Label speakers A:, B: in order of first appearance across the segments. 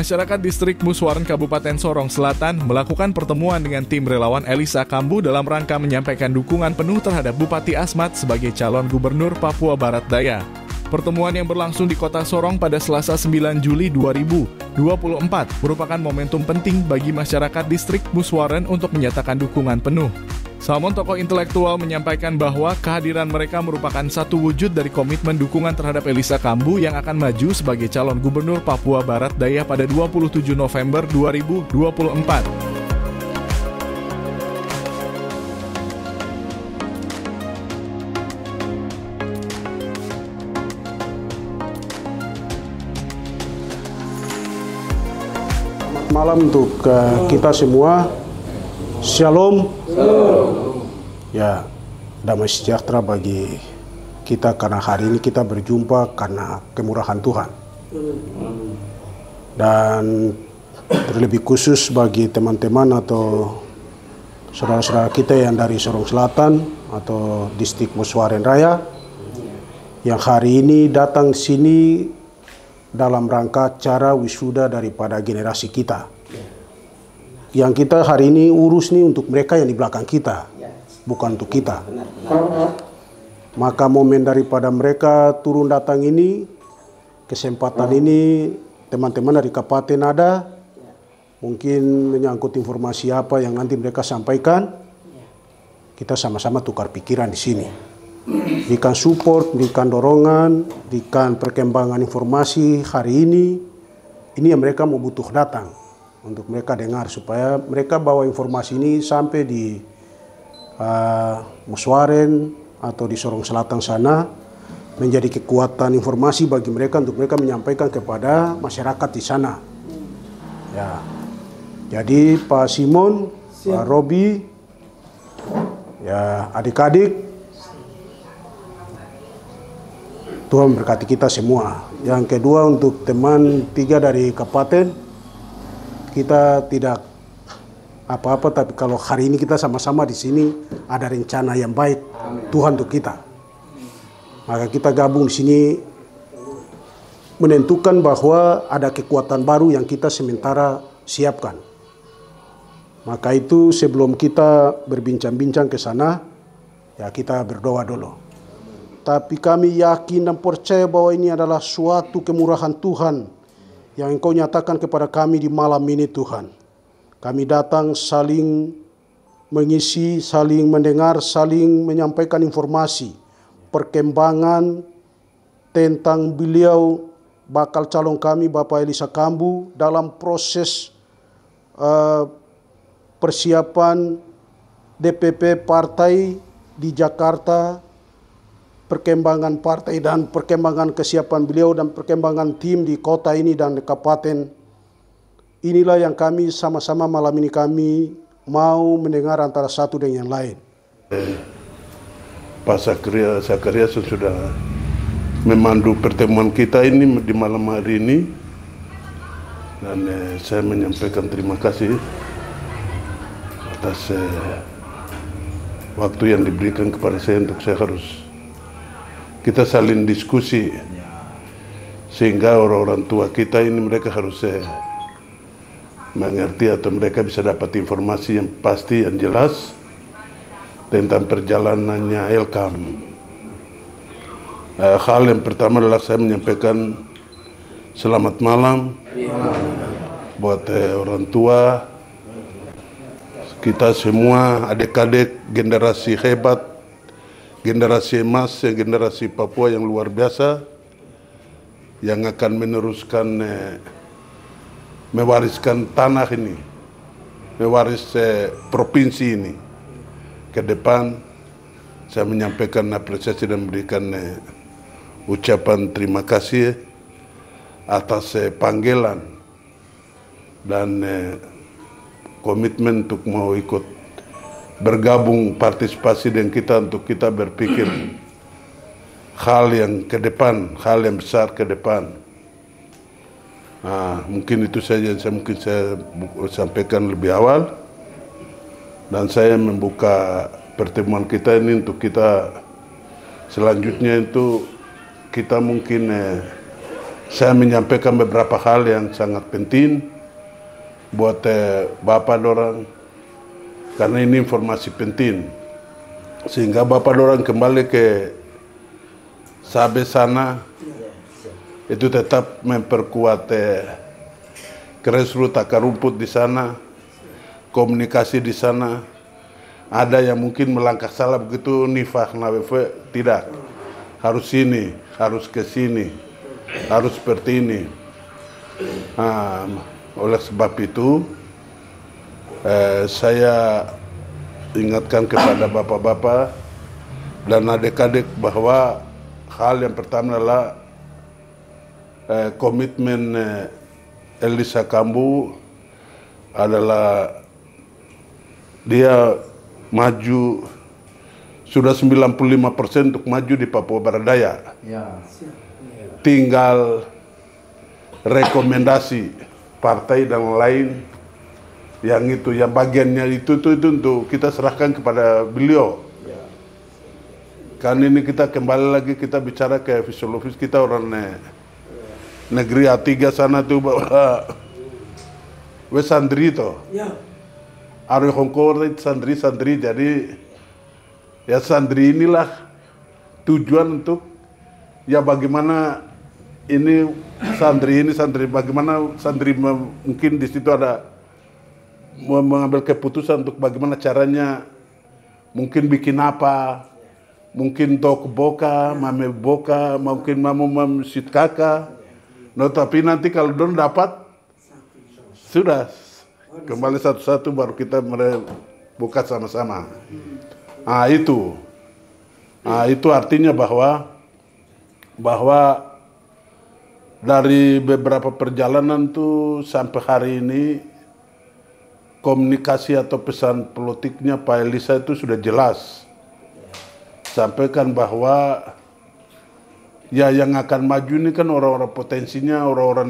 A: Masyarakat Distrik Muswaren Kabupaten Sorong Selatan melakukan pertemuan dengan tim relawan Elisa Kambu dalam rangka menyampaikan dukungan penuh terhadap Bupati Asmat sebagai calon gubernur Papua Barat Daya. Pertemuan yang berlangsung di Kota Sorong pada Selasa 9 Juli 2024 merupakan momentum penting bagi masyarakat Distrik Muswaren untuk menyatakan dukungan penuh. Salmon, tokoh intelektual, menyampaikan bahwa kehadiran mereka merupakan satu wujud dari komitmen dukungan terhadap Elisa Kambu yang akan maju sebagai calon gubernur Papua Barat Daya pada 27 November 2024.
B: Malam untuk kita semua. Shalom. Ya, damai sejahtera bagi kita karena hari ini kita berjumpa karena kemurahan Tuhan. Dan terlebih khusus bagi teman-teman atau saudara-saudara kita yang dari Sorong Selatan atau Distrik Muswaren Raya yang hari ini datang sini dalam rangka acara wisuda daripada generasi kita. Yang kita hari ini urus nih untuk mereka yang di belakang kita, bukan untuk kita. Maka momen daripada mereka turun datang ini, kesempatan ini teman-teman dari kabupaten ada, mungkin menyangkut informasi apa yang nanti mereka sampaikan, kita sama-sama tukar pikiran di sini. Berikan support, berikan dorongan, berikan perkembangan informasi hari ini yang mereka mau butuh datang. Untuk mereka dengar supaya mereka bawa informasi ini sampai di Muswaren atau di Sorong Selatan sana menjadi kekuatan informasi bagi mereka untuk mereka menyampaikan kepada masyarakat di sana. Ya, jadi Pak Simon, Pak Robi, ya adik-adik, Tuhan berkati kita semua. Yang kedua untuk teman 3 dari kabupaten. Kita tidak apa-apa, tapi kalau hari ini kita sama-sama di sini ada rencana yang baik Tuhan untuk kita. Maka kita gabung di sini menentukan bahwa ada kekuatan baru yang kita sementara siapkan. Maka itu sebelum kita berbincang-bincang ke sana, ya kita berdoa dulu. Tapi kami yakin dan percaya bahwa ini adalah suatu kemurahan Tuhan yang Engkau nyatakan kepada kami di malam ini Tuhan. Kami datang saling mengisi, saling mendengar, saling menyampaikan informasi, perkembangan tentang beliau bakal calon kami Bapak Elisa Kambu dalam proses persiapan DPP partai di Jakarta, perkembangan partai dan perkembangan kesiapan beliau dan perkembangan tim di kota ini dan di kabupaten. Inilah yang kami sama-sama malam ini kami mau mendengar antara satu dengan yang lain.
C: Pak Zakaria sudah memandu pertemuan kita ini di malam hari ini. Dan saya menyampaikan terima kasih atas waktu yang diberikan kepada saya untuk saya harus kita saling diskusi sehingga orang-orang tua kita ini mereka harus mengerti atau mereka bisa dapat informasi yang pasti, yang jelas tentang perjalanannya Elkam. Hal yang pertama adalah saya menyampaikan selamat malam buat orang tua kita semua, adik-adik generasi hebat, generasi emas, generasi Papua yang luar biasa yang akan meneruskan, mewariskan tanah ini, mewaris provinsi ini ke depan. Saya menyampaikan apresiasi dan memberikan ucapan terima kasih atas panggilan dan komitmen untuk mau ikut bergabung partisipasi dengan kita untuk kita berpikir hal yang ke depan, hal yang besar ke depan. Mungkin itu saja yang saya sampaikan lebih awal, dan saya membuka pertemuan kita ini untuk kita selanjutnya itu kita mungkin saya menyampaikan beberapa hal yang sangat penting buat Bapak dorang, karena ini informasi penting. Sehingga Bapak dorang kembali ke Sabe sana, itu tetap memperkuat grassroots akar rumput di sana, komunikasi di sana. Ada yang mungkin melangkah salah begitu, nifah nawefe, tidak. Harus sini, harus ke sini, harus seperti ini. Oleh sebab itu, saya ingatkan kepada bapak-bapak dan adik-adik bahwa hal yang pertama adalah komitmen Elisa Kambu adalah dia maju sudah 95% untuk maju di Papua Barat Daya. Tinggal rekomendasi partai dan lain yang itu, yang bagiannya itu untuk kita serahkan kepada beliau. Kan ini kita kembali lagi kita bicara ke fisiologis kita orang negeri A3 sana tuh bahwa santri itu. Ari Hongkong santri, jadi ya santri inilah tujuan untuk ya bagaimana ini santri bagaimana santri mungkin di situ ada mengambil keputusan untuk bagaimana caranya mungkin bikin apa, mungkin tok boka, mame boka, mungkin mamu mamsit kakak. No, tapi nanti kalau don dapat sudah kembali satu-satu baru kita buka sama-sama. Itu artinya bahwa dari beberapa perjalanan tuh sampai hari ini komunikasi atau pesan politiknya Pak Elisa itu sudah jelas. Sampaikan bahwa ya yang akan maju ini kan orang-orang potensinya orang-orang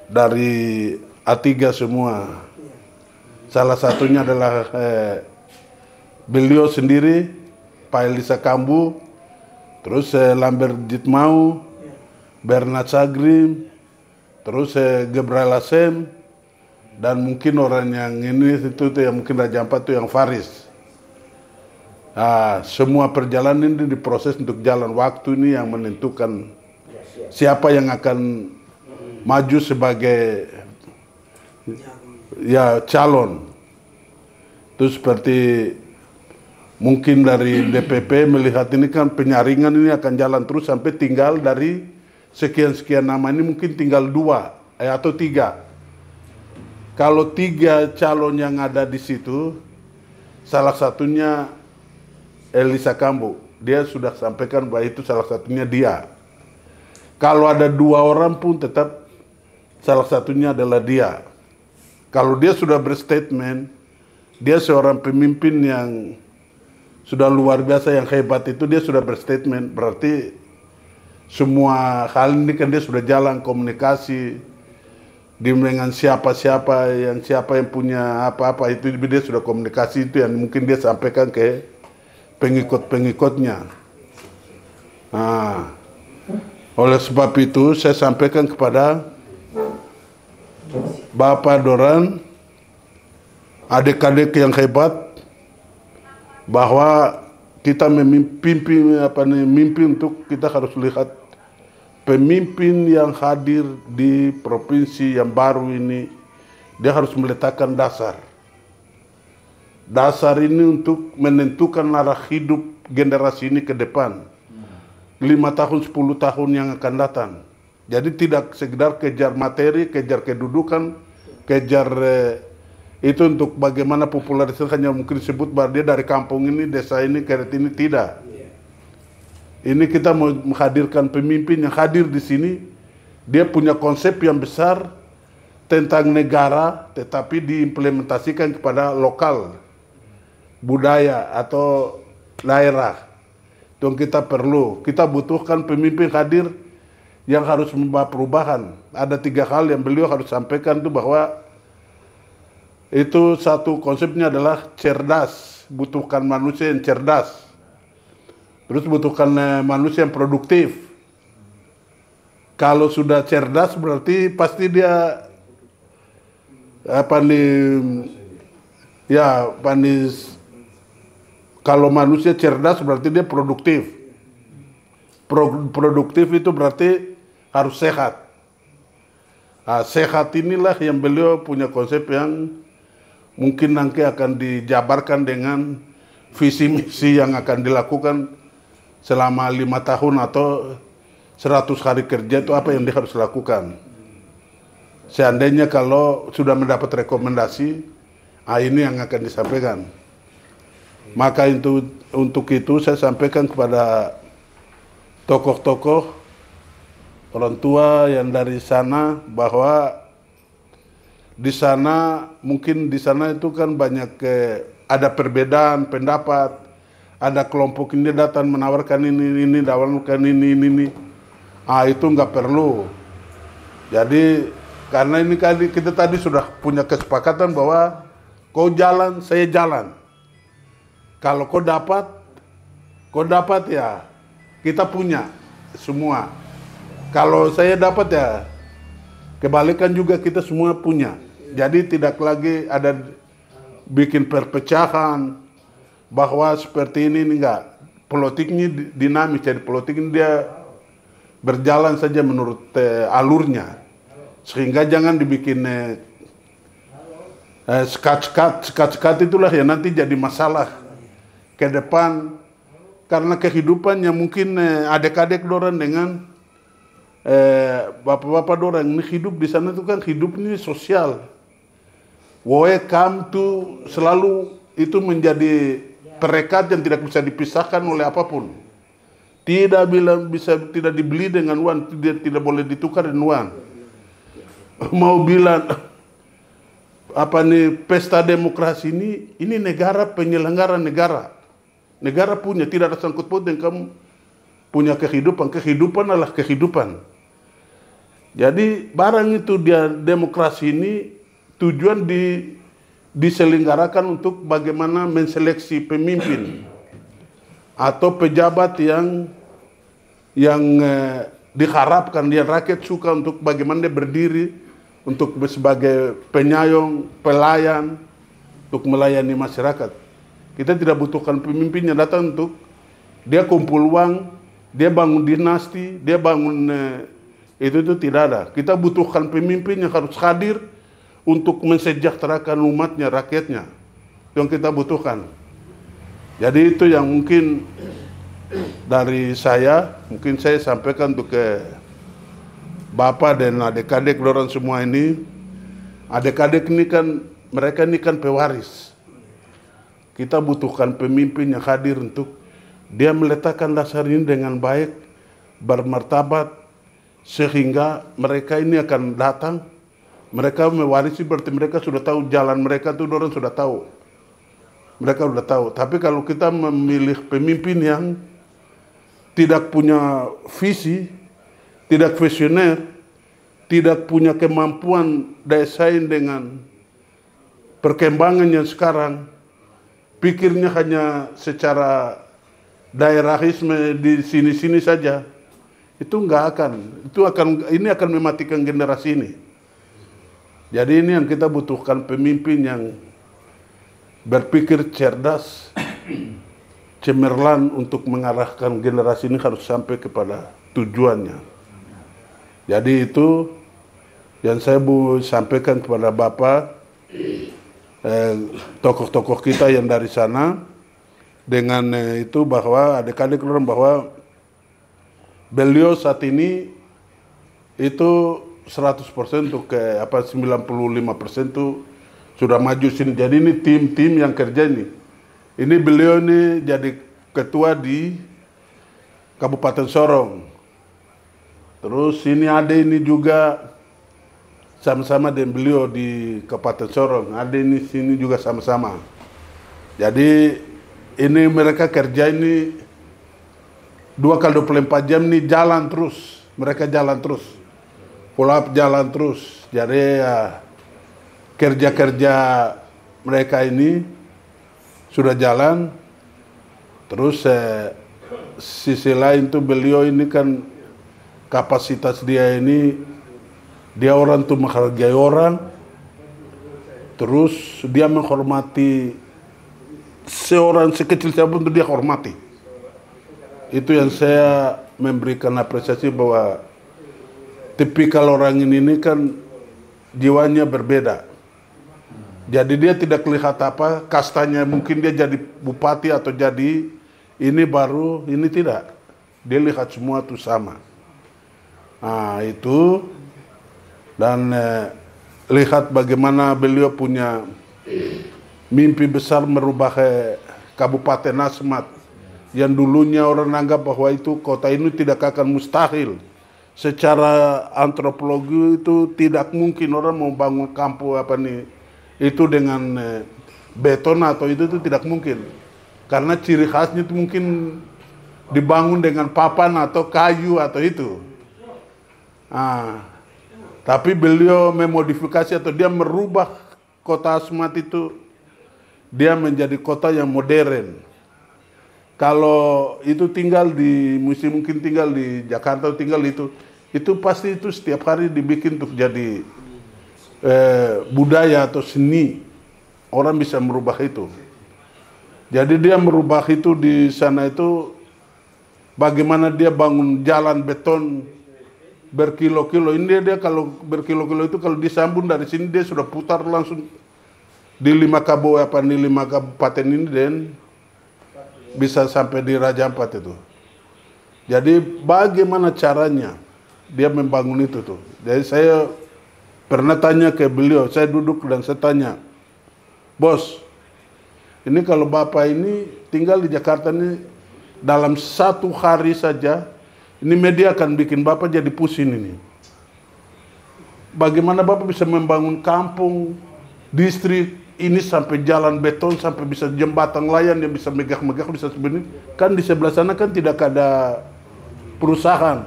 C: dari A3 semua. Salah satunya adalah beliau sendiri, Pak Elisa Kambu, terus Lambert Jitmau, Bernard Sagrim, terus Gebrel Asem, dan mungkin orang yang ini itu yang mungkin Raja Ampat itu yang Faris. Semua perjalanan ini diproses untuk jalan waktu ini yang menentukan siapa yang akan maju sebagai ya calon. Itu seperti mungkin dari DPP melihat ini kan penyaringan ini akan jalan terus sampai tinggal dari sekian-sekian nama ini mungkin tinggal 2 atau 3. Kalau 3 calon yang ada di situ, salah satunya Elisa Kambu, dia sudah sampaikan bahwa itu salah satunya dia. Kalau ada 2 orang pun tetap salah satunya adalah dia. Kalau dia sudah berstatement, dia seorang pemimpin yang sudah luar biasa, yang hebat itu dia sudah berstatement, berarti semua hal ini kan dia sudah jalan komunikasi dengan siapa yang punya apa-apa itu dia sudah komunikasi itu yang mungkin dia sampaikan ke pengikut-pengikutnya. Oleh sebab itu saya sampaikan kepada Bapak Doran, adik-adik yang hebat, bahwa kita mimpi untuk kita harus lihat pemimpin yang hadir di provinsi yang baru ini, dia harus meletakkan dasar. Dasar ini untuk menentukan arah hidup generasi ini ke depan. 5 tahun, 10 tahun yang akan datang. Jadi tidak sekedar kejar materi, kejar kedudukan, kejar itu untuk bagaimana popularitas hanya mungkin disebut bahwa dia dari kampung ini, desa ini, keret ini, tidak. Ini kita mau menghadirkan pemimpin yang hadir di sini, dia punya konsep yang besar tentang negara, tetapi diimplementasikan kepada lokal, budaya atau daerah. Itu kita perlu, kita butuhkan pemimpin hadir yang harus membawa perubahan. Ada 3 hal yang beliau harus sampaikan itu, bahwa itu satu konsepnya adalah cerdas, butuhkan manusia yang cerdas. Terus butuhkan manusia yang produktif. kalau sudah cerdas berarti pasti dia apa nih ya panis. Kalau manusia cerdas berarti dia produktif. Produktif itu berarti harus sehat. Nah, sehat inilah yang beliau punya konsep yang mungkin nanti akan dijabarkan dengan visi misi yang akan dilakukan selama 5 tahun atau 100 hari kerja itu apa yang dia harus lakukan. Seandainya kalau sudah mendapat rekomendasi, ini yang akan disampaikan. Maka untuk itu saya sampaikan kepada tokoh-tokoh orang tua yang dari sana bahwa di sana mungkin di sana itu kan banyak ada perbedaan pendapat, ada kelompok ini datang menawarkan ini, menawarkan ini. Itu nggak perlu. Jadi karena ini kita tadi sudah punya kesepakatan bahwa kau jalan, saya jalan. Kalau kau dapat ya kita punya semua. Kalau saya dapat ya kebalikan juga kita semua punya. Jadi tidak lagi ada bikin perpecahan bahwa seperti ini enggak. Politiknya dinamis, jadi politik ini dia berjalan saja menurut alurnya, sehingga jangan dibikin sekat itulah yang nanti jadi masalah ke depan, karena kehidupan yang mungkin adik-adik dorang dengan bapak-bapak dorang ini hidup di sana itu kan hidup ini sosial. Welcome to selalu itu menjadi perekat yang tidak bisa dipisahkan oleh apapun. Tidak tidak dibeli dengan uang, tidak boleh ditukar dengan uang. Mau bilang apa nih pesta demokrasi ini negara penyelenggara negara. Negara punya, tidak ada sangkut paut dengan kamu punya kehidupan. Kehidupan adalah kehidupan. Jadi barang itu dia demokrasi ini tujuan diselenggarakan untuk bagaimana menseleksi pemimpin atau pejabat yang diharapkan dia rakyat suka untuk bagaimana dia berdiri untuk sebagai penyayong, pelayan untuk melayani masyarakat. Kita tidak butuhkan pemimpin yang datang untuk dia kumpul uang, dia bangun dinasti, dia bangun itu tidak ada. Kita butuhkan pemimpin yang harus hadir untuk mensejahterakan umatnya, rakyatnya. Yang kita butuhkan. Jadi itu yang mungkin dari saya, mungkin saya sampaikan untuk ke Bapak dan adik-adik dorang semua ini. Adik-adik ini kan, mereka ini kan pewaris. Kita butuhkan pemimpin yang hadir untuk dia meletakkan dasar ini dengan baik, bermartabat, sehingga mereka ini akan datang. Mereka mewarisi berarti mereka sudah tahu jalan mereka tuh dorang sudah tahu. Mereka sudah tahu. Tapi kalau kita memilih pemimpin yang tidak punya visi, tidak visioner, tidak punya kemampuan daya saing dengan perkembangan yang sekarang, pikirnya hanya secara daerahisme di sini-sini saja, itu nggak akan. Ini akan mematikan generasi ini. Jadi ini yang kita butuhkan pemimpin yang berpikir cerdas, cemerlang untuk mengarahkan generasi ini harus sampai kepada tujuannya. Jadi itu yang saya sampaikan kepada Bapak, tokoh-tokoh kita yang dari sana, dengan itu bahwa adik-adik orang bahwa beliau saat ini itu 100% untuk 95% itu sudah maju sini. Jadi ini tim-tim yang kerja ini. Ini beliau ini jadi ketua di Kabupaten Sorong. Terus ini ada ini juga sama-sama dengan beliau di Kabupaten Sorong. Ada ini sini juga sama-sama. Jadi ini mereka kerja ini 2x24 jam ini jalan terus. Mereka jalan terus. Pull-up jalan terus. Jadi ya kerja-kerja mereka ini sudah jalan. Terus sisi lain tuh beliau ini kan kapasitas dia ini, dia orang tuh menghargai orang, terus dia menghormati seorang sekecil siapapun itu dia hormati. Itu yang saya memberikan apresiasi bahwa tipikal orang ini kan jiwanya berbeda. Jadi dia tidak lihat apa kastanya, mungkin dia jadi bupati atau jadi ini baru, ini tidak. Dia lihat semua itu sama. Nah itu, dan lihat bagaimana beliau punya mimpi besar merubah Kabupaten Asmat yang dulunya orang anggap bahwa itu kota ini tidak akan mustahil. Secara antropologi itu tidak mungkin orang mau bangun kampung itu dengan beton atau itu tidak mungkin. Karena ciri khasnya itu mungkin dibangun dengan papan atau kayu atau itu. Tapi beliau memodifikasi atau dia merubah kota Asmat itu, dia menjadi kota yang modern. Kalau itu tinggal di mungkin tinggal di Jakarta atau tinggal itu pasti itu setiap hari dibikin untuk jadi budaya atau seni. Orang bisa merubah itu. Jadi dia merubah itu di sana itu, bagaimana dia bangun jalan beton berkilo-kilo. Ini dia kalau berkilo-kilo itu kalau disambung dari sini dia sudah putar langsung di 5 kabupaten ini dan bisa sampai di Raja Ampat itu. Jadi bagaimana caranya dia membangun itu tuh. Jadi saya pernah tanya ke beliau, saya duduk dan saya tanya, bos, ini kalau Bapak ini tinggal di Jakarta ini dalam 1 hari saja, ini media akan bikin Bapak jadi pusing ini. Bagaimana Bapak bisa membangun kampung, distrik, ini sampai jalan beton, sampai bisa jembatan layang yang bisa megah-megah, bisa sebenarnya. Kan di sebelah sana kan tidak ada perusahaan.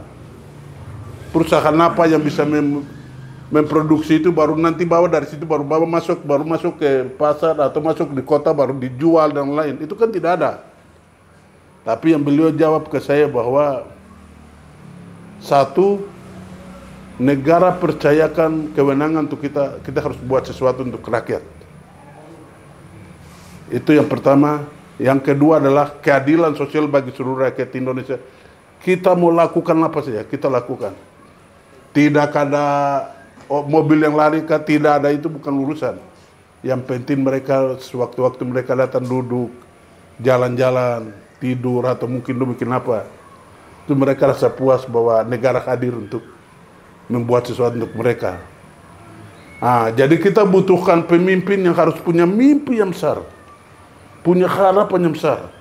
C: Perusahaan apa yang bisa memproduksi itu, baru nanti bawa dari situ, baru masuk ke pasar atau masuk di kota, baru dijual dan lain. Itu kan tidak ada. Tapi yang beliau jawab ke saya bahwa satu, negara percayakan kewenangan untuk kita harus buat sesuatu untuk rakyat. Itu yang pertama. Yang kedua adalah keadilan sosial bagi seluruh rakyat Indonesia. Kita mau lakukan apa saja, kita lakukan. Tidak ada mobil yang lari, tidak ada, itu bukan urusan. Yang penting mereka sewaktu-waktu mereka datang duduk, jalan-jalan, tidur atau mungkin apa. Itu mereka rasa puas bahwa negara hadir untuk membuat sesuatu untuk mereka. Jadi kita butuhkan pemimpin yang harus punya mimpi yang besar, punya harapan yang besar,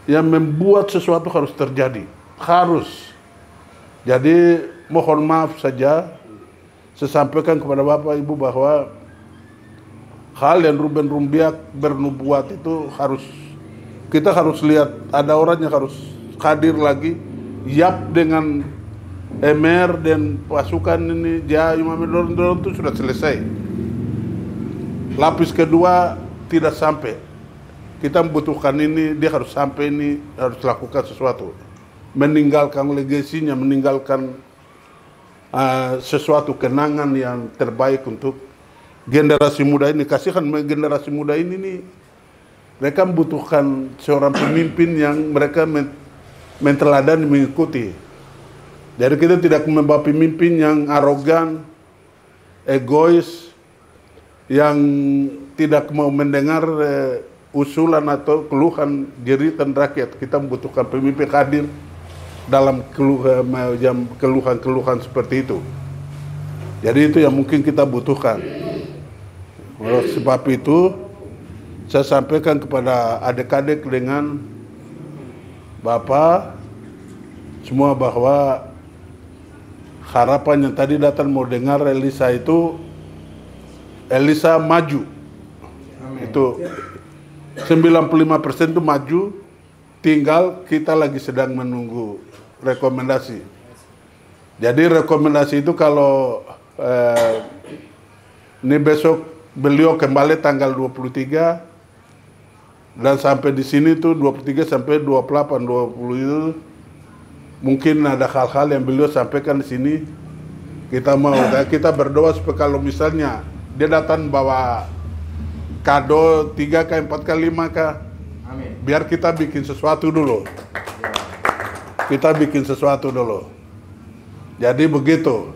C: yang membuat sesuatu harus terjadi, harus. Jadi mohon maaf saja, saya sampaikan kepada Bapak Ibu bahwa hal yang Ruben Rumbiak bernubuat itu kita harus lihat, ada orang yang harus hadir lagi, Yap dengan MR dan pasukan ini, dorong itu sudah selesai. Lapis kedua tidak sampai. Kita membutuhkan ini, dia harus sampai ini, harus lakukan sesuatu. Meninggalkan legasinya, meninggalkan sesuatu kenangan yang terbaik untuk generasi muda ini. Kasihan generasi muda ini nih, mereka membutuhkan seorang pemimpin yang mereka menteladani, mengikuti. Jadi kita tidak membawa pemimpin yang arogan, egois, yang tidak mau mendengar usulan atau keluhan jeritan rakyat. Kita membutuhkan pemimpin hadir dalam keluhan-keluhan seperti itu. Jadi itu yang mungkin kita butuhkan. Oleh sebab itu, saya sampaikan kepada adik-adik dengan Bapak semua bahwa harapan yang tadi datang mau dengar Elisa itu, Elisa maju. Amin. Itu 95% itu maju, tinggal kita lagi sedang menunggu rekomendasi. Jadi rekomendasi itu kalau ini besok beliau kembali tanggal 23 dan sampai di sini tuh 23 sampai 28, 20 itu mungkin ada hal-hal yang beliau sampaikan di sini. Kita berdoa supaya kalau misalnya dia datang bawa kado 3K, 4K, 5K, biar kita bikin sesuatu dulu. Kita bikin sesuatu dulu. Jadi begitu.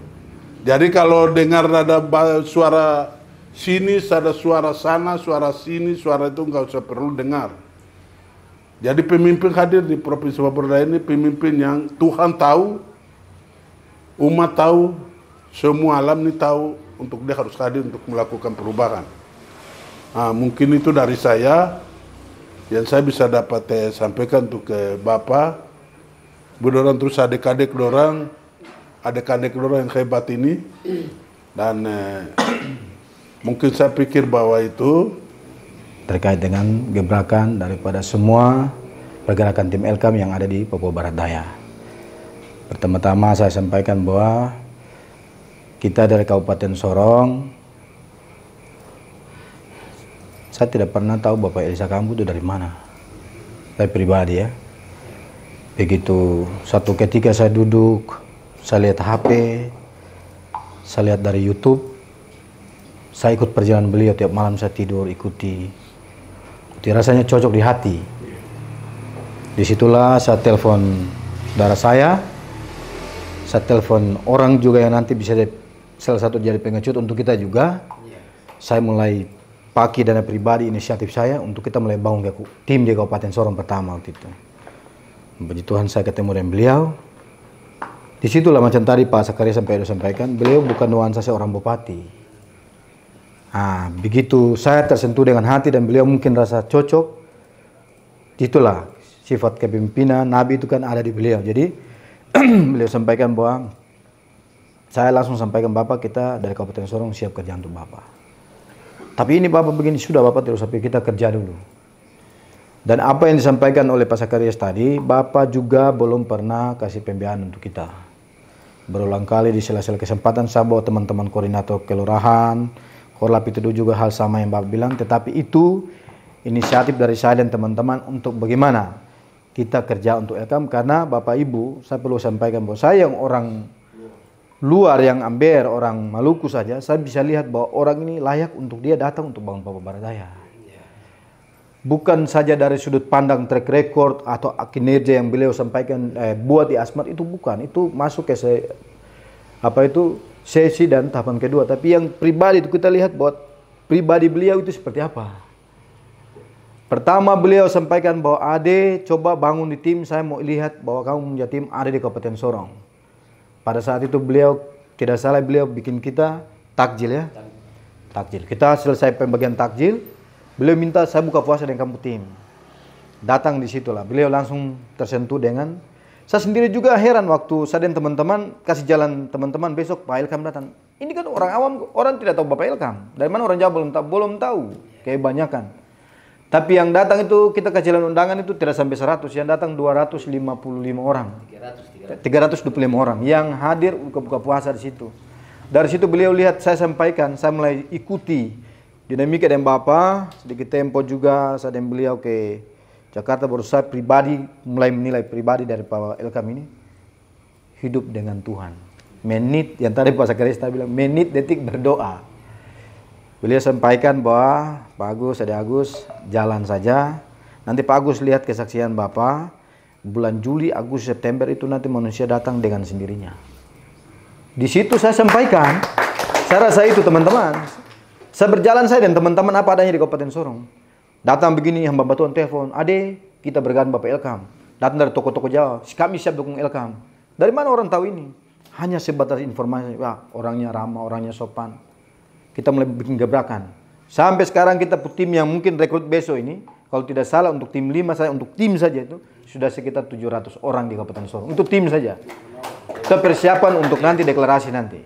C: Jadi kalau dengar ada suara sini, ada suara sana, suara sini, suara itu nggak usah perlu dengar. Jadi pemimpin hadir di Provinsi Papua Barat Daya ini pemimpin yang Tuhan tahu, umat tahu, semua alam ini tahu untuk dia harus hadir untuk melakukan perubahan. Nah, mungkin itu dari saya yang saya bisa dapat sampaikan untuk ke Bapak, dorang terus adik-adik dorang yang hebat ini, dan mungkin saya pikir bahwa itu
D: terkait dengan gebrakan daripada semua pergerakan tim Elkam yang ada di Papua Barat Daya. Pertama-tama saya sampaikan bahwa kita dari Kabupaten Sorong, saya tidak pernah tahu Bapak Elisa Kambu itu dari mana. Saya pribadi ya. Begitu satu ketika saya duduk, saya lihat HP, saya lihat dari YouTube, saya ikut perjalanan beliau tiap malam, saya tidur ikuti. Rasanya cocok di hati. Disitulah saya telepon saudara saya telepon orang juga yang nanti bisa salah satu jadi pengecut untuk kita juga. Saya mulai pakai dana pribadi inisiatif saya untuk kita mulai bangun tim di Kabupaten Sorong pertama waktu itu. Puji Tuhan saya ketemu dengan beliau. Disitulah macam tadi Pak Sakaria sampaikan, beliau bukan nuansa seorang bupati. Nah, begitu saya tersentuh dengan hati dan beliau mungkin rasa cocok, itulah sifat kepemimpinan Nabi itu kan ada di beliau. Jadi beliau sampaikan bahwa saya langsung sampaikan Bapak, kita dari Kabupaten Sorong siap kerja untuk Bapak. Tapi ini Bapak begini, sudah Bapak terus sampai kita kerja dulu. Dan apa yang disampaikan oleh Pak Sakarias tadi, Bapak juga belum pernah kasih pembiayaan untuk kita. Berulang kali di sela-sela kesempatan saya bawa teman-teman koordinator kelurahan, Korlap itu juga hal sama yang Bapak bilang, tetapi itu inisiatif dari saya dan teman-teman untuk bagaimana kita kerja untuk Elkam, karena Bapak Ibu, saya perlu sampaikan bahwa saya yang orang luar, yang Amber, orang Maluku saja, saya bisa lihat bahwa orang ini layak untuk dia datang untuk bangun Papua Barat Daya. Bukan saja dari sudut pandang track record atau kinerja yang beliau sampaikan buat di Asmat, itu bukan, itu masuk ke sesi dan tahapan kedua. Tapi yang pribadi itu kita lihat bahwa pribadi beliau itu seperti apa. Pertama beliau sampaikan bahwa Ade coba bangun di tim, saya mau lihat bahwa kamu punya tim ada di Kabupaten Sorong. Pada saat itu beliau, tidak salah beliau bikin kita takjil ya. Takjil. Kita selesai pembagian takjil, beliau minta saya buka puasa dengan kamu tim. Datang di situlah. Beliau langsung tersentuh dengan, saya sendiri juga heran waktu saya dan teman-teman kasih jalan teman-teman besok Pak Elkam datang. Ini kan orang awam, orang tidak tahu Bapak Elkam. Dari mana orang Jawa belum tahu, kebanyakan. Tapi yang datang itu kita kasih jalan undangan itu tidak sampai 100, yang datang 255 orang. 325 orang yang hadir buka puasa di situ. Dari situ beliau lihat saya sampaikan, saya mulai ikuti dinamika dan Bapak, sedikit tempo juga saya dan beliau ke Jakarta, baru saya pribadi mulai menilai pribadi dari Pak Elkam ini hidup dengan Tuhan. Menit yang tadi Pak Sakarias bilang, menit detik berdoa. Beliau sampaikan bahwa Pak Agus, Ade Agus jalan saja. Nanti Pak Agus lihat kesaksian Bapak, bulan Juli, Agustus, September itu nanti manusia datang dengan sendirinya. Di situ saya sampaikan, saya rasa itu teman-teman. Saya berjalan saya dan teman-teman apa adanya di Kabupaten Sorong. Datang begini, hamba Tuhan telepon, Ade, kita bergantung Bapak Elkam. Datang dari toko-toko Jawa, kami siap dukung Elkam. Dari mana orang tahu ini? Hanya sebatas informasi, wah orangnya ramah, orangnya sopan. Kita mulai bikin gebrakan. Sampai sekarang kita tim yang mungkin rekrut besok ini, kalau tidak salah untuk tim 5 saya, untuk tim saja itu, sudah sekitar 700 orang di Kabupaten Sorong. Untuk tim saja. Kita persiapan untuk nanti deklarasi nanti.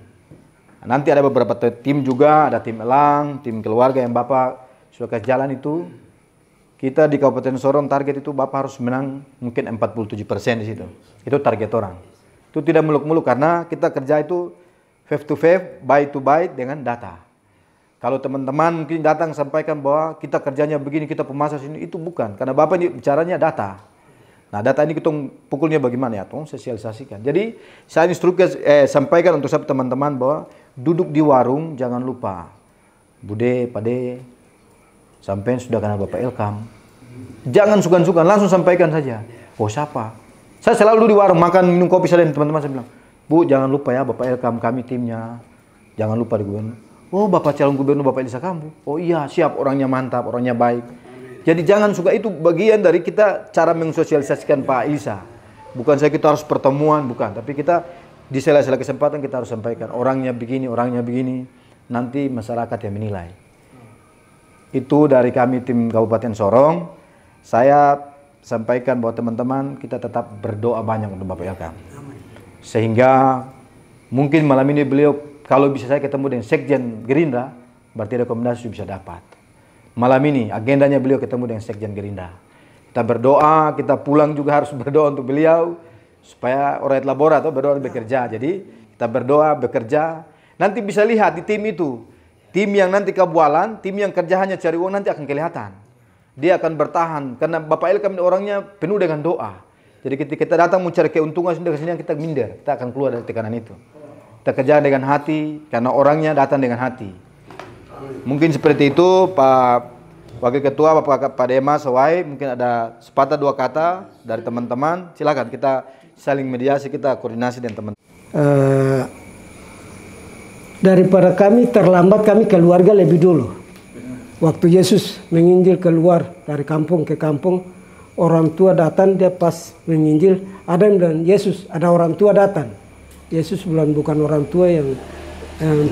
D: Nanti ada beberapa tim juga, ada tim Elang, tim keluarga yang Bapak sudah kasih jalan itu. Kita di Kabupaten Sorong target itu Bapak harus menang mungkin 47% di situ. Itu target orang. Itu tidak muluk-muluk karena kita kerja itu face to face, byte to byte dengan data. Kalau teman-teman mungkin datang sampaikan bahwa kita kerjanya begini, kita pemasak sini, itu bukan. Karena Bapak ini bicaranya data. Nah, data ini kita pukulnya bagaimana ya? Tolong sosialisasikan. Jadi, saya instruksi sampaikan untuk teman-teman bahwa duduk di warung jangan lupa. Bude, Pade, sampai sudah kenal Bapak Elkam. Jangan sukan-sukan, langsung sampaikan saja. Oh, siapa? Saya selalu di warung makan minum kopi saya dan teman-teman saya bilang, Bu, jangan lupa ya Bapak Elkam, kami timnya. Jangan lupa di gubernur. Oh, Bapak calon gubernur Bapak Elisa Kambu. Oh iya, siap, orangnya mantap, orangnya baik. Jadi jangan suka, itu bagian dari kita cara mensosialisasikan Pak Elisa. Bukan saya kita harus pertemuan, bukan. Tapi kita di sela-sela kesempatan kita harus sampaikan orangnya begini. Nanti masyarakat yang menilai. Itu dari kami tim Kabupaten Sorong. Saya sampaikan bahwa teman-teman kita tetap berdoa banyak untuk Bapak Elkam. Sehingga mungkin malam ini beliau, kalau bisa saya ketemu dengan Sekjen Gerindra, berarti rekomendasi bisa dapat. Malam ini agendanya beliau ketemu dengan Sekjen Gerindra. Kita berdoa, kita pulang juga harus berdoa untuk beliau supaya rakyat Labora atau berdoa bekerja. Jadi kita berdoa, bekerja. Nanti bisa lihat di tim itu, tim yang nanti kebualan, tim yang kerja hanya cari uang nanti akan kelihatan. Dia akan bertahan karena Bapak Elkam orangnya penuh dengan doa. Jadi ketika kita datang mencari keuntungan sudah kesini kita minder, kita akan keluar dari tekanan itu. Kita kerja dengan hati karena orangnya datang dengan hati. Mungkin seperti itu Pak Wakil Ketua, Pak Demas, Sawai, mungkin ada sepatah dua kata dari teman-teman. Silakan kita saling mediasi, kita koordinasi dengan teman.
E: Daripada kami terlambat, kami keluarga lebih dulu. Waktu Yesus menginjil keluar dari kampung ke kampung, orang tua datang, dia pas menginjil, ada yang bilang, Yesus, ada orang tua datang. Yesus bilang bukan orang tua yang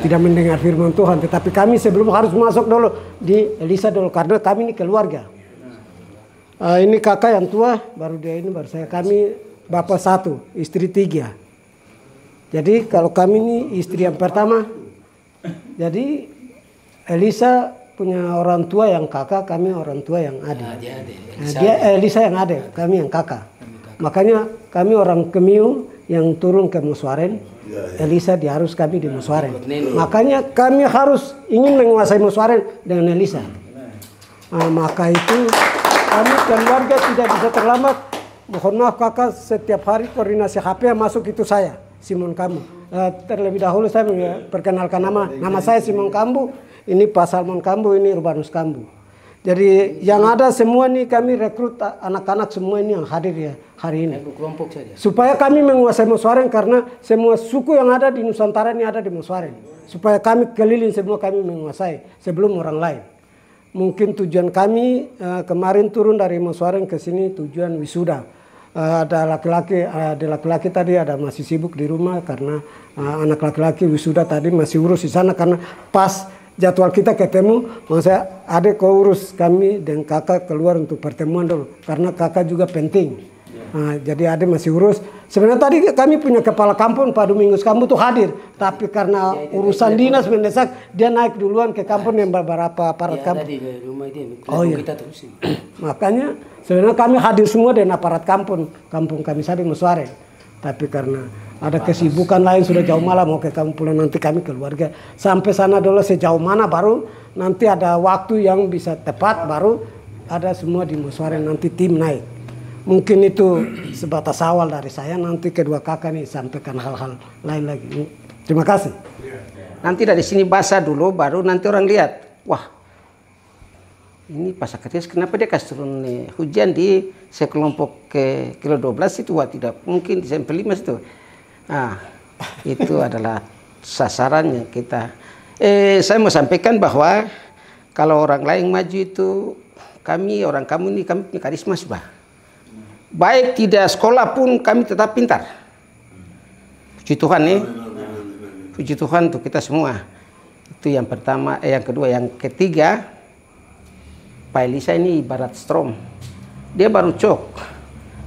E: tidak mendengar firman Tuhan, tetapi kami sebelum harus masuk dulu di Elisa dulu, karena kami ini keluarga. Ini kakak yang tua, baru dia ini, baru saya. Kami bapak satu, istri tiga. Jadi kalau kami ini istri yang pertama, jadi Elisa punya orang tua yang kakak, kami orang tua yang adik. Dia Elisa yang adik, kami yang kakak. Makanya kami orang Kemiu yang turun ke Muswaren. Elisa diharus kami di Muswaren. Makanya kami harus ingin menguasai Muswaren dengan Elisa. Maka itu kami keluarga tidak bisa terlambat. Mohon maaf kakak, setiap hari koordinasi HP yang masuk itu saya, Simon Kambu. Terlebih dahulu saya perkenalkan nama saya Simon Kambu. Ini Pak Salmon Kambu, ini Urbanus Kambu. Jadi yang ada semua nih kami rekrut anak-anak semua ini yang hadir ya hari ini.
F: Kelompok saja.
E: Supaya kami menguasai Muswaren karena semua suku yang ada di Nusantara ini ada di Muswaren. Supaya kami keliling semua kami menguasai sebelum orang lain. Mungkin tujuan kami kemarin turun dari Muswaren ke sini tujuan wisuda. Ada laki-laki tadi ada masih sibuk di rumah karena anak laki-laki wisuda tadi masih urus di sana karena pas jadwal kita ketemu, maksudnya adik kau urus kami dan kakak keluar untuk pertemuan dulu karena kakak juga penting. Jadi adik masih urus. Sebenarnya tadi kami punya kepala kampung Pak Domingus Kambu tuh hadir, tapi karena urusan dinas mendesak dia naik duluan ke kampung yang beberapa aparat kampung. Oh iya. Makanya sebenarnya kami hadir semua dengan aparat kampung kami saja Muswaren. Tapi karena ada kesibukan lain sudah jauh malam mau ke kampung pulang nanti kami keluarga sampai sana dulu sejauh mana baru nanti ada waktu yang bisa tepat baru ada semua di Muswaren nanti tim naik. Mungkin itu sebatas awal dari saya, nanti kedua kakak nih sampaikan hal-hal lain lagi. Terima kasih.
F: Nanti dari sini basah dulu baru nanti orang lihat. Wah, ini Pak Sakarias kenapa dia kasih turun nih hujan di sekelompok ke kilo 12 itu? Wah tidak mungkin di sampel 5 itu. Nah, itu adalah sasarannya kita. Saya mau sampaikan bahwa kalau orang lain maju itu kami orang kamu ini kami punya karisma sudah. Baik tidak sekolah pun kami tetap pintar. Puji Tuhan nih. Puji Tuhan untuk kita semua. Itu yang pertama, yang kedua, yang ketiga, Pak Elisa ini ibarat Strom. Dia baru cok.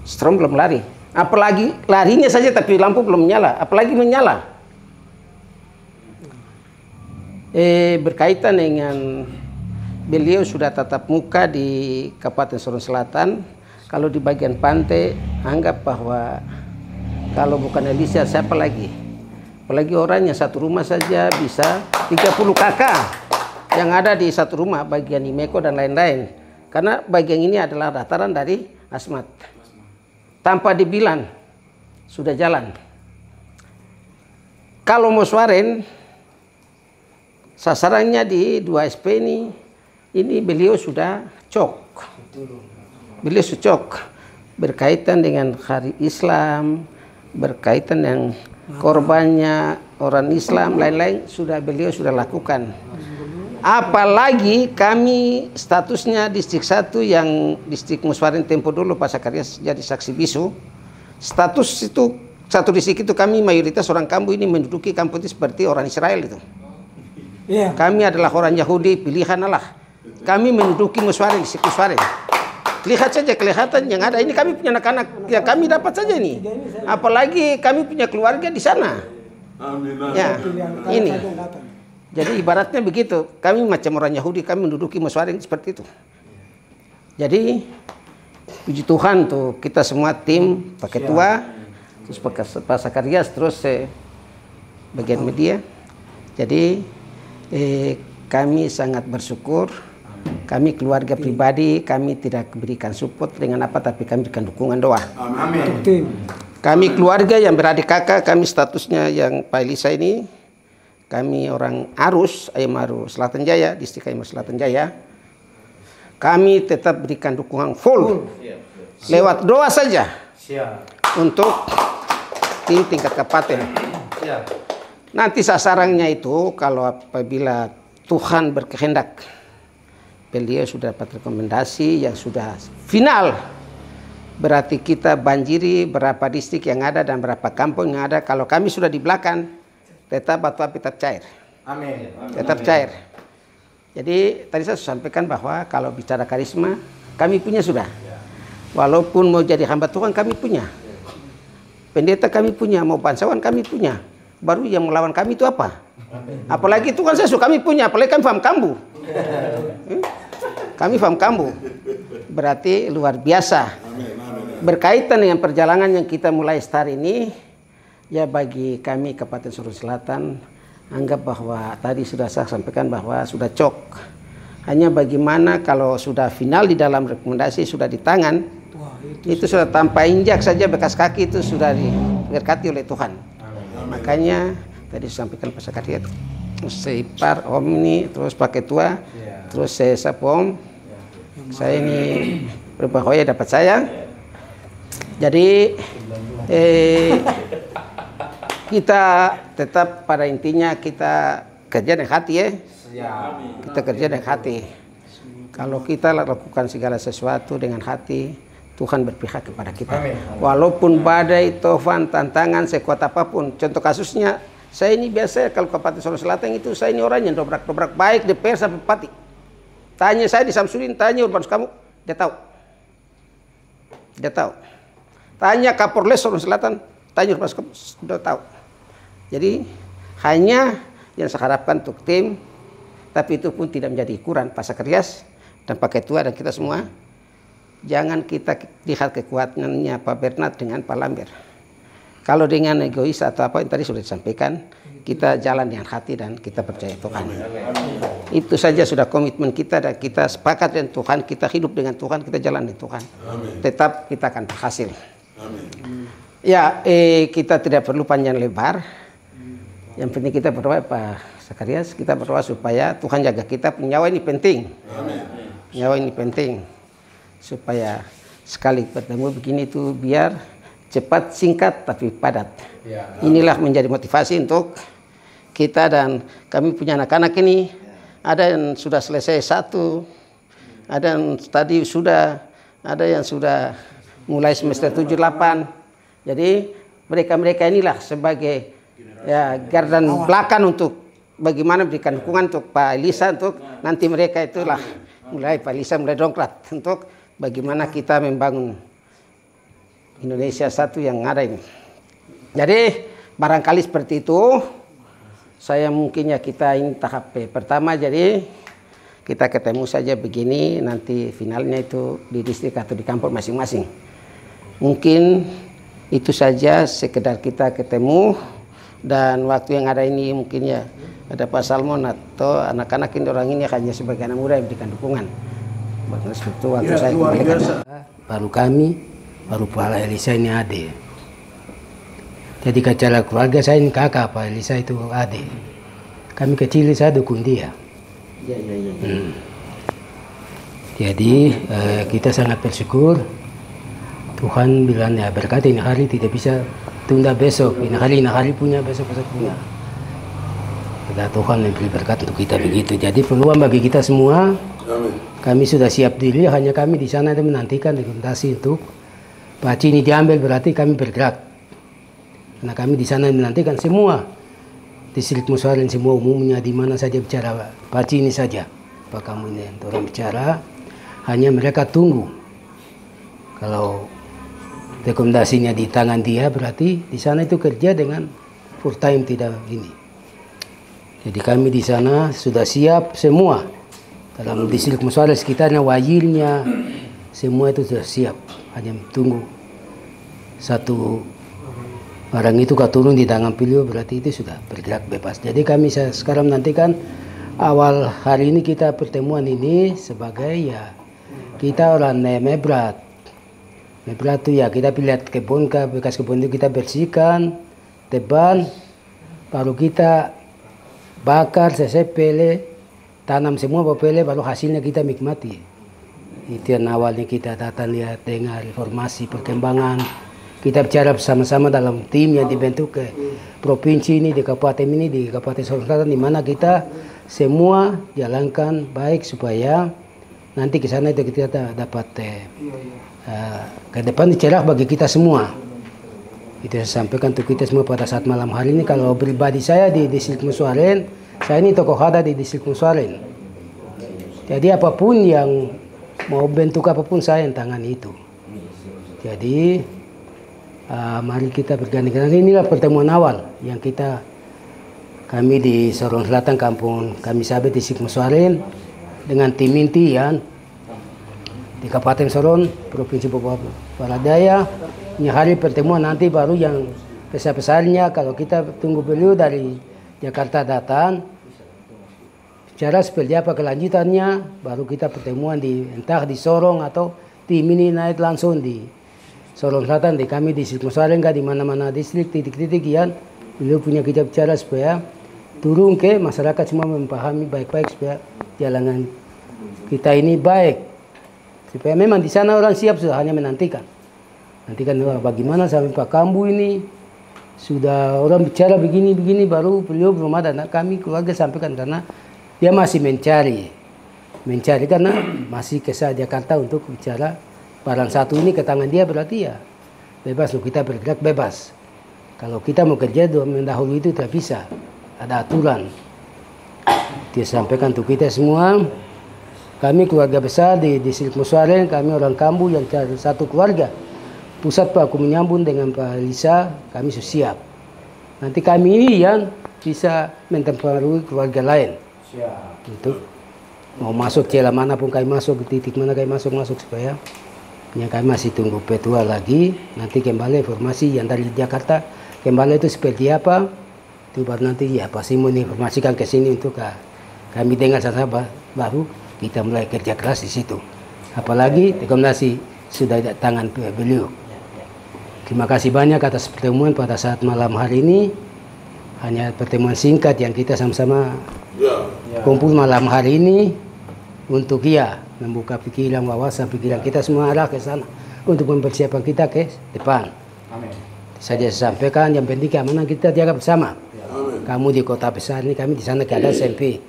F: Strom belum lari. Apalagi larinya saja tapi lampu belum nyala, apalagi menyala. Berkaitan dengan beliau sudah tatap muka di Kabupaten Sorong Selatan. Kalau di bagian pantai anggap bahwa kalau bukan Elisa siapa lagi? Apalagi orangnya satu rumah saja bisa 30 kakak yang ada di satu rumah bagian Imeko dan lain-lain. Karena bagian ini adalah dataran dari Asmat. tanpa dibilang sudah jalan. Kalau Moswaren sasarannya di 2SP ini beliau sudah cok. Beliau sudah cok berkaitan dengan hari Islam, berkaitan dengan korbannya orang Islam, lain-lain beliau sudah lakukan. Apalagi kami statusnya distrik 1 yang distrik Moswaren tempo dulu Pak Sakarias jadi saksi bisu. Status itu satu distrik itu kami mayoritas orang Kambu ini menduduki kampung itu seperti orang Israel itu. Kami adalah orang Yahudi pilihan Allah. Kami menduduki Moswaren, distrik Moswaren. Lihat saja kelihatan yang ada ini, kami punya anak-anak ya kami dapat saja nih. Apalagi kami punya keluarga di sana. Ya, ini. Jadi ibaratnya begitu, kami macam orang Yahudi, kami menduduki Moswaren seperti itu. Jadi puji Tuhan tuh kita semua tim Pak Ketua, terus Pak Sakarias, terus bagian media. Jadi kami sangat bersyukur, kami keluarga pribadi, kami tidak berikan support dengan apa, tapi kami berikan dukungan doa.
E: Amin.
F: Kami keluarga yang beradik kakak, kami statusnya yang Pak Elisa ini, kami orang Arus, Ayamaru Selatan Jaya, distrik Ayamaru Selatan Jaya. Kami tetap berikan dukungan full, lewat doa saja, untuk tim tingkat kabupaten. Nanti sasarannya itu kalau apabila Tuhan berkehendak, beliau sudah dapat rekomendasi yang sudah final. Berarti kita banjiri berapa distrik yang ada dan berapa kampung yang ada. Kalau kami sudah di belakang, tetap batu api tetap cair.
D: Amin.
F: Tetap cair. Jadi tadi saya sampaikan bahwa kalau bicara karisma, kami punya sudah. Walaupun mau jadi hamba Tuhan kami punya. Pendeta kami punya, mau bangsawan kami punya. Baru yang melawan kami itu apa? Apalagi Tuhan Yesus kami punya, apalagi kami paham Kambu. Kami paham Kambu. Berarti luar biasa. Berkaitan dengan perjalanan yang kita mulai start ini, ya bagi kami Kabupaten Sorong Selatan, anggap bahwa tadi sudah saya sampaikan bahwa sudah cok. Hanya bagaimana kalau sudah final di dalam rekomendasi sudah di tangan, itu sudah tanpa injak saja bekas kaki itu sudah diberkati oleh Tuhan. Makanya tadi saya sampaikan Pak Sakariat, saya ipar Om ini, terus Pak Ketua, terus saya Sapom, saya ini berbahagia dapat saya. Jadi kita tetap pada intinya kita kerja dengan hati ya. Kita kerja dengan hati. Kalau kita lakukan segala sesuatu dengan hati, Tuhan berpihak kepada kita. Walaupun badai, tofan, tantangan sekuat apapun. Contoh kasusnya, saya ini biasa kalau Kabupaten Sorong Selatan itu saya ini orang yang dobrak-dobrak baik DPR sampai bupati. Tanya saya di Samsudin, tanya Urbanus kamu, dia tahu. Dia tahu. Tanya Kapolres Sorong Selatan, tanya Urbanus kamu, sudah tahu. Jadi hanya yang saya harapkan untuk tim, tapi itu pun tidak menjadi ukuran Pak Sakarias dan Pak Ketua dan kita semua. Jangan kita lihat kekuatannya Pak Bernard dengan Pak Lambert. Kalau dengan egois atau apa yang tadi sudah disampaikan, kita jalan dengan hati dan kita percaya Tuhan. Itu saja sudah komitmen kita dan kita sepakat dengan Tuhan, kita hidup dengan Tuhan, kita jalan dengan Tuhan. Tetap kita akan berhasil. Ya, kita tidak perlu panjang lebar. Yang penting kita berdoa Pak Sakarias, kita berdoa supaya Tuhan jaga kita. Nyawa ini penting. Nyawa ini penting. Supaya sekali bertemu begini itu biar cepat, singkat, tapi padat. Inilah menjadi motivasi untuk kita dan kami punya anak-anak ini. Ada yang sudah selesai 1, ada yang tadi sudah, ada yang sudah mulai semester 7, 8. Jadi mereka-mereka inilah sebagai ya garda belakang untuk bagaimana berikan dukungan untuk Pak Elisa untuk nanti mereka itulah mulai Pak Elisa mulai dongkrak untuk bagaimana kita membangun Indonesia satu yang ada ini. Jadi barangkali seperti itu. Saya mungkin ya kita ini tahap pertama, jadi kita ketemu saja begini, nanti finalnya itu di distrik atau di kampung masing-masing. Mungkin itu saja sekedar kita ketemu dan waktu yang ada ini mungkin ya ada Pak Salmon atau anak-anak ini orang ini hanya sebagai anak muda yang berikan dukungan. Seperti waktu saya kembalikan baru kami baru Pak Elisa ini adik. Jadi secara keluarga saya ini kakak, Pak Elisa itu adik. Kami kecil saya dukung dia. Jadi kita sangat bersyukur. Tuhan bilang ya berkata ini hari tidak bisa tunda besok. Ini hari punya, besok punya. Dan Tuhan memberi berkat untuk kita begitu. Jadi peluang bagi kita semua. Kami sudah siap diri. Hanya kami di sana itu menantikan dokumentasi untuk paci ini diambil, berarti kami bergerak. Karena kami di sana menantikan semua distrik Muswarin, semua umumnya di mana saja bicara paci ini saja. Pak kamu ini orang bicara. Hanya mereka tunggu. Kalau rekomendasinya di tangan dia, berarti di sana itu kerja dengan full time, tidak ini. Jadi kami di sana sudah siap semua. Dalam distrik Muswarin sekitarnya, wajilnya, semua itu sudah siap. Hanya tunggu satu barang itu turun di tangan beliau, berarti itu sudah bergerak bebas. Jadi kami sekarang menantikan awal hari ini kita pertemuan ini sebagai ya kita orang Mebrat. Mebrat itu ya kita lihat kebun, bekas kebun itu kita bersihkan, tebal, baru kita bakar, pele, tanam semua pele, baru hasilnya kita nikmati. Itu yang awalnya kita datang lihat, dengar informasi, perkembangan. Kita bicara bersama-sama dalam tim yang dibentuk ke provinsi ini, di kabupaten ini, di Kabupaten Sorong Selatan, di mana kita semua jalankan baik supaya nanti ke sana itu kita dapat ke depan cerah bagi kita semua. Itu saya sampaikan untuk kita semua pada saat malam hari ini. Kalau pribadi saya di distrik Muswarin, saya ini tokoh ada di distrik Muswarin. Jadi apapun yang mau bentuk apapun saya yang tangani itu. Jadi mari kita bergandingan. Inilah pertemuan awal yang kami di Sorong Selatan, kampung kami Sabe, distrik Muswarin, dengan tim inti yang di Kabupaten Sorong, Provinsi Papua Barat Daya. Ini hari pertemuan nanti baru yang besar-besarnya kalau kita tunggu beliau dari Jakarta datang, bicara seperti apa kelanjutannya, baru kita pertemuan entah di Sorong atau tim ini naik langsung di Sorong Selatan, di kami di distrik Muswarin, di mana-mana distrik, titik-titik yang beliau punya kita bicara supaya turun ke masyarakat semua memahami baik-baik supaya jalanan kita ini baik. Supaya memang di sana orang siap sudah, hanya menantikan. Nantikan bagaimana sampai Pak Kambu ini sudah orang bicara begini-begini, baru beliau belum ada. Nah, kami keluarga sampaikan karena dia masih mencari karena masih ke Jakarta untuk bicara barang satu ini ke tangan dia, berarti ya bebas loh, kita bergerak bebas. Kalau kita mau kerja mendahului itu tidak bisa, ada aturan. Dia sampaikan untuk kita semua. Kami keluarga besar di distrik Muswarin, kami orang Kambu yang satu keluarga. Pusat Pak, aku menyambung dengan Pak Elisa, kami sudah siap. Nanti kami ini yang bisa mempengaruhi keluarga lain. Siap. Untuk mau masuk celah manapun kami masuk, titik mana kami masuk supaya yang kami masih tunggu petua lagi. Nanti kembali informasi yang dari Jakarta, kembali itu seperti apa. Itu baru nanti ya pasti mau informasikan ke sini untuk kami dengar sama baru kita mulai kerja keras di situ. Apalagi rekomendasi sudah di tangan beliau. Terima kasih banyak atas pertemuan pada saat malam hari ini. Hanya pertemuan singkat yang kita sama-sama kumpul malam hari ini untuk membuka pikiran, wawasan pikiran kita semua arah ke sana untuk mempersiapkan kita ke depan. Amin. Saya sampaikan yang penting keamanan kita jaga bersama. Amin. Kamu di kota besar ini, kami di sana keadaan SMP.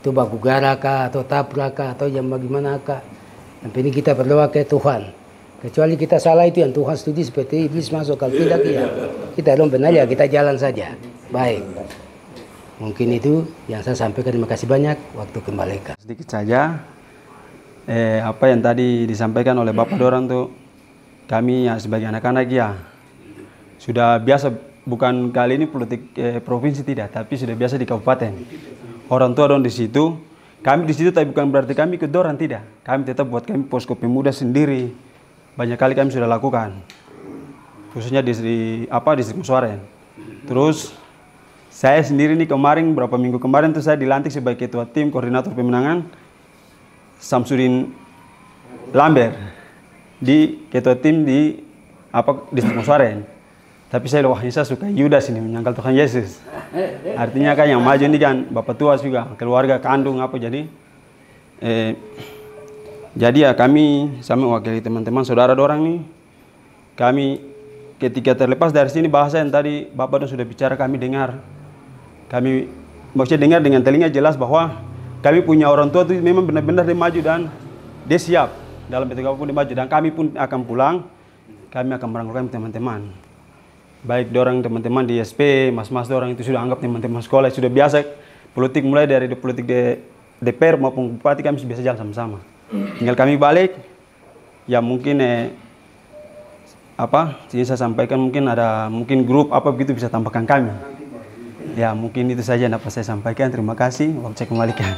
F: Itu Bagugara kah atau Tapra kah atau yang bagaimana kah. Yang penting kita berdoa ke Tuhan. Kecuali kita salah itu yang Tuhan setuju seperti iblis masuk. Kalau tidak ya kita belum benar ya kita jalan saja. Baik. Mungkin itu yang saya sampaikan. Terima kasih banyak. Waktu kembalikan.
G: Sedikit saja apa yang tadi disampaikan oleh Bapak Dorang tuh, kami ya sebagai anak-anak ya sudah biasa, bukan kali ini politik provinsi tidak, tapi sudah biasa di kabupaten. Orang tua dong di situ, kami di situ, tapi bukan berarti kami ikut dorang, tidak. Kami tetap buat kami posko pemuda sendiri. Banyak kali kami sudah lakukan, khususnya di distrik Muswarin. Terus saya sendiri nih kemarin, beberapa minggu kemarin tuh saya dilantik sebagai ketua tim koordinator pemenangan Samsudin Lambert. di ketua tim di distrik Muswaren. Tapi saya wah saya suka Yudas ini menyangkal Tuhan Yesus. Artinya kan yang maju ini kan bapak tua juga, keluarga kandung jadi jadi ya kami mewakili teman-teman saudara dorang nih. Kami ketika terlepas dari sini bahasa yang tadi bapak sudah bicara kami dengar. Kami maksudnya dengar dengan telinga jelas bahwa kami punya orang tua itu memang benar-benar dia maju dan dia siap dalam bentuk apapun dia maju, dan kami pun akan pulang, kami akan merangkulkan teman-teman. Baik dorang teman-teman di SP, mas-mas dorang itu sudah anggap teman-teman sekolah, sudah biasa politik, mulai dari politik DPR maupun bupati kami biasa jalan sama-sama. Tinggal kami balik, ya mungkin sini saya sampaikan mungkin ada grup begitu bisa tambahkan kami. Ya mungkin itu saja yang dapat saya sampaikan. Terima kasih. Waktu saya kembalikan.